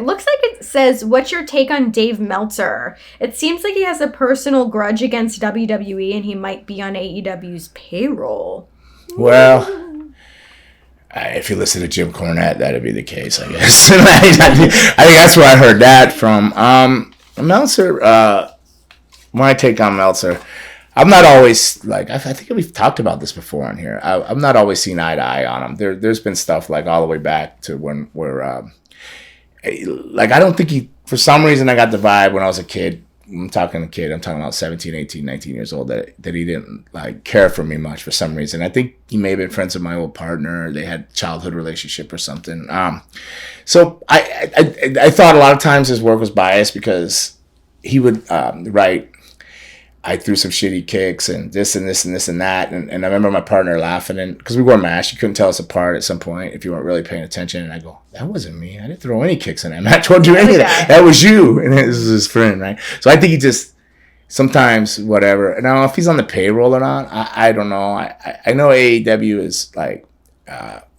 looks like it says, what's your take on Dave Meltzer? It seems like he has a personal grudge against WWE and he might be on AEW's payroll. Well, if you listen to Jim Cornette, that'd be the case, I guess. I think that's where I heard that from. Meltzer, my take on Meltzer, I'm not always, like, I think we've talked about this before on here. I'm not always seen eye to eye on him. There's been stuff, like, all the way back to when we're, like, I don't think he, for some reason, I got the vibe when I was a kid. I'm talking about 17, 18, 19 years old, that he didn't, like, care for me much for some reason. I think he may have been friends with my old partner. They had a childhood relationship or something. So I thought a lot of times his work was biased because he would write, I threw some shitty kicks and this and this and this and that. And I remember my partner laughing, because we wore masks. You couldn't tell us apart at some point if you weren't really paying attention. And I go, that wasn't me. I didn't throw any kicks in that match. I didn't do any of that. That was you. And it was his friend, right? So I think he just, sometimes, whatever. Now, if he's on the payroll or not, I don't know. I know AEW is, like,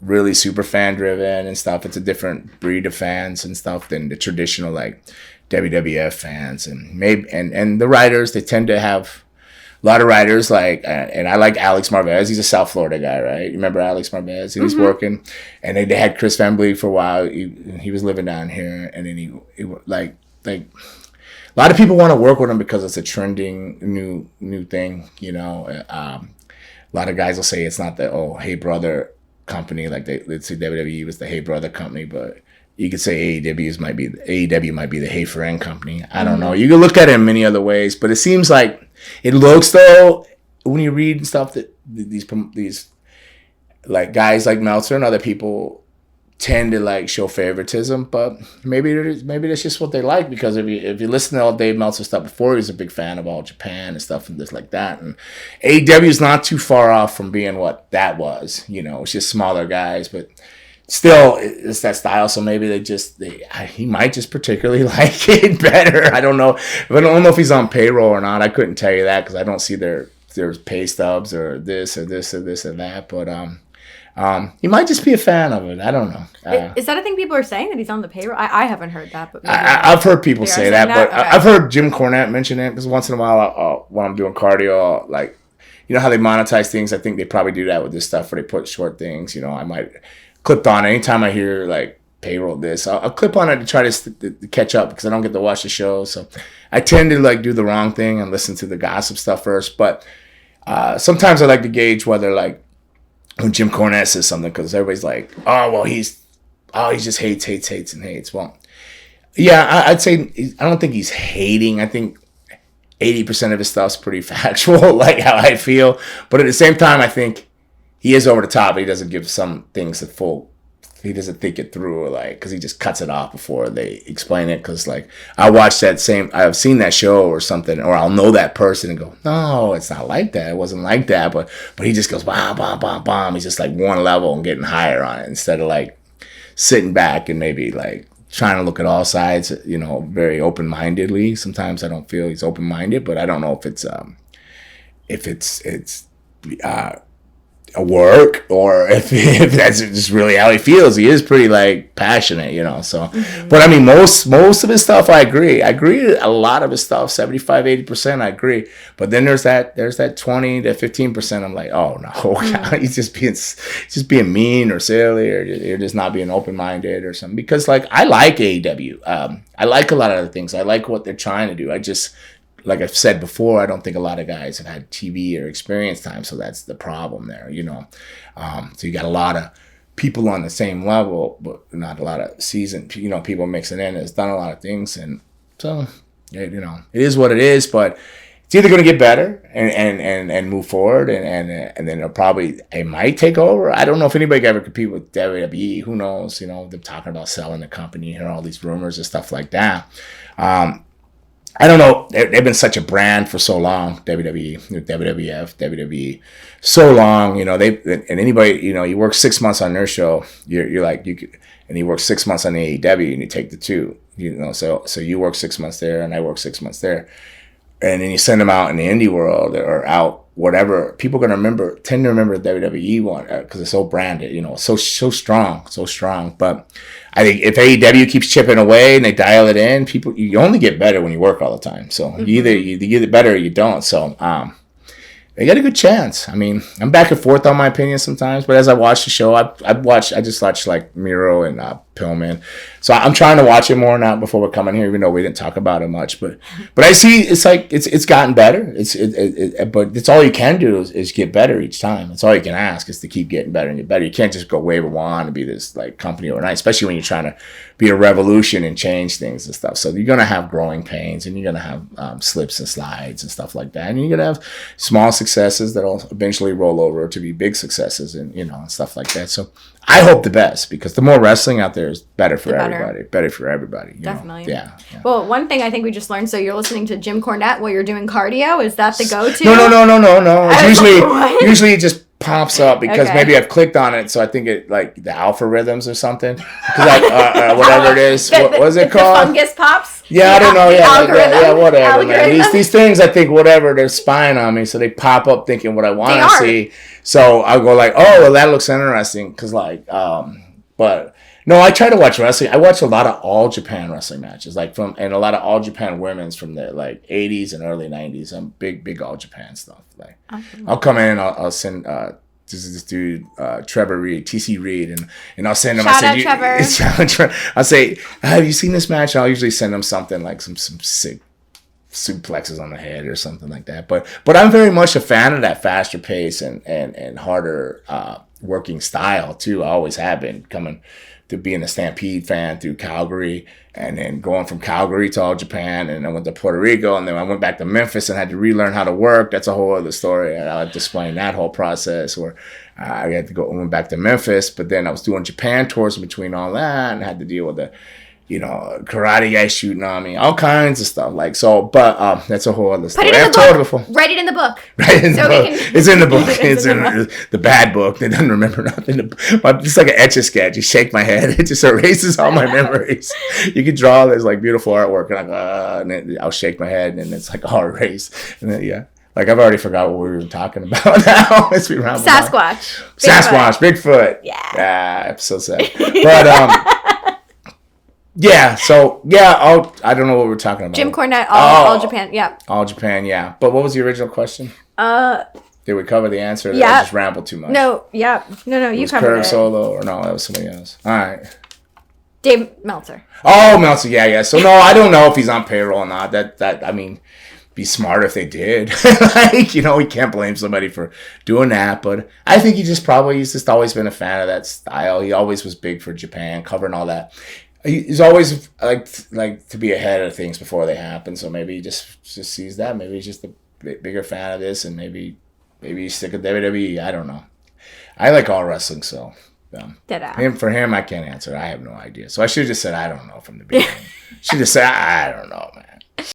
really super fan driven and stuff. It's a different breed of fans and stuff than the traditional, like, WWF fans, and maybe and the writers, they tend to have a lot of writers, like, and I like Alex Marvez. He's a South Florida guy, right? You remember Alex Marvez? And he's working, and they had Chris Van Vliet for a while. He was living down here, and then he like a lot of people want to work with him because it's a trending new thing, you know. A lot of guys will say it's not the Hey Brother company, like let's say WWE was the Hey Brother company, but you could say AEW might be the Hey Friend company. I don't know. You can look at it in many other ways, but it seems like it looks, though, when you read stuff, that these like guys like Meltzer and other people tend to, like, show favoritism. But maybe that's just what they like, because if you listen to all Dave Meltzer stuff before, he was a big fan of All Japan and stuff and just like that. And AEW is not too far off from being what that was. You know, it's just smaller guys, but still, it's that style, so maybe he might just particularly like it better. I don't know. I don't know if he's on payroll or not. I couldn't tell you that because I don't see their pay stubs or this or this or this or that. But he might just be a fan of it. I don't know. Is that a thing people are saying, that he's on the payroll? I haven't heard that, but I've heard people say that. But okay. I've heard Jim Cornette mention it, because once in a while, when I'm doing cardio, like, you know how they monetize things. I think they probably do that with this stuff, where they put short things. You know, I might clipped on it. Anytime I hear, like, payroll this, I'll clip on it to try to catch up, because I don't get to watch the show. So I tend to, like, do the wrong thing and listen to the gossip stuff first. But sometimes I like to gauge whether, like, when Jim Cornette says something, because everybody's like, he just hates. Well, yeah, I'd say I don't think he's hating. I think 80% of his stuff's pretty factual, like how I feel. But at the same time, I think he is over the top. He doesn't give some things he doesn't think it through, like, because he just cuts it off before they explain it. Because, like, I've seen that show or something, or I'll know that person and go, no, it's not like that. It wasn't like that. But he just goes, bam, bam, bam, bam. He's just, like, one level and getting higher on it, instead of, like, sitting back and maybe, like, trying to look at all sides, you know, very open-mindedly. Sometimes I don't feel he's open-minded, but I don't know if it's a work, or if that's just really how he feels. He is pretty, like, passionate, you know. So, but I mean, most of his stuff, I agree. A lot of his stuff, 75-80%, I agree. But then there's that 20 to 15%. I'm like, oh no, he's just being mean or silly, or you're just not being open minded or something. Because, like, I like AEW. I like a lot of other things. I like what they're trying to do. I just, like I've said before, I don't think a lot of guys have had TV or experience time, so that's the problem there, you know. So you got a lot of people on the same level, but not a lot of seasoned, you know, people mixing in. Has done a lot of things, and so, you know, it is what it is. But it's either going to get better and move forward, and then it might take over. I don't know if anybody can ever compete with WWE. Who knows? You know, they're talking about selling the company, hear all these rumors and stuff like that. I don't know. They've been such a brand for so long. WWE, WWF, WWE, so long. You know, and anybody, you know, you work 6 months on their show, you're like, you could, and you work 6 months on AEW, and you take the two. You know, so you work 6 months there, and I work 6 months there, and then you send them out in the indie world, or out whatever, people are going to tend to remember the WWE one because it's so branded, so strong. But I think if AEW keeps chipping away and they dial it in, you only get better when you work all the time. So you get it better or you don't. So they got a good chance. I mean, I'm back and forth on my opinion sometimes, but as I watch the show, I just watched like Miro and Pillman. So I'm trying to watch it more now before we're coming here, even though we didn't talk about it much. But I see it's like it's gotten better. But it's all you can do is get better each time. It's all you can ask is to keep getting better and get better. You can't just go wave a wand and be this like company overnight, especially when you're trying to be a revolution and change things and stuff. So you're gonna have growing pains and you're gonna have slips and slides and stuff like that, and you're gonna have small successes that'll eventually roll over to be big successes and and stuff like that. So I hope the best because the more wrestling out there is better for everybody. Better for everybody. Definitely. Yeah. Well, one thing I think we just learned. So you're listening to Jim Cornette while you're doing cardio. Is that the go-to? No. It's usually it just pops up because maybe I've clicked on it, so I think it like the alpha rhythms or something. Whatever it is. What was it called? The fungus pops. Yeah, I don't know. Yeah, whatever. Algorithm. Man. These things, I think, whatever, they're spying on me, so they pop up thinking what I want to see. So I'll go like, oh, well, that looks interesting, because but no, I try to watch wrestling. I watch a lot of All Japan wrestling matches, and a lot of All Japan women's from the 80s and early 90s. I'm big All Japan stuff. I'll come in, I'll send this dude Trevor Reed, TC Reed, and I'll send him. Shout out Trevor. I'll say, have you seen this match? And I'll usually send him something like some sick suplexes on the head or something like that. But I'm very much a fan of that faster pace and harder working style too. I always have been, coming to being a Stampede fan through Calgary, and then going from Calgary to All Japan, and I went to Puerto Rico, and then I went back to Memphis and had to relearn how to work. That's a whole other story. I'll have to explain that whole process. Where I had to went back to Memphis, but then I was doing Japan tours in between all that, and had to deal with the karate guys shooting on me, all kinds of stuff. But that's a whole other story. I've told it before. Write it in the book. It's in the book. It's in the bad book. It doesn't remember nothing. It's like an Etch-a-Sketch. You shake my head. It just erases all my memories. You can draw this beautiful artwork, and then I'll shake my head, and it's all erased. And then, I've already forgot what we were talking about now. Sasquatch. Bigfoot. Yeah. Episode 7. But, I don't know what we're talking about. Jim Cornette, All Japan, yeah. All Japan, yeah. But what was the original question? Did we cover the answer? Or I just rambled too much? No, yeah. No, you covered it. Solo, or no, that was somebody else. All right. Dave Meltzer. Oh, Meltzer, yeah. So, no, I don't know if he's on payroll or not. Be smart if they did. We can't blame somebody for doing that. But I think he's just always been a fan of that style. He always was big for Japan, covering all that. He's always like to be ahead of things before they happen. So maybe he just sees that. Maybe he's just a bigger fan of this, and maybe he's sick of WWE. I don't know. I like all wrestling, so for him, I can't answer. I have no idea. So I should have just said I don't know from the beginning. Should have said I don't know, man.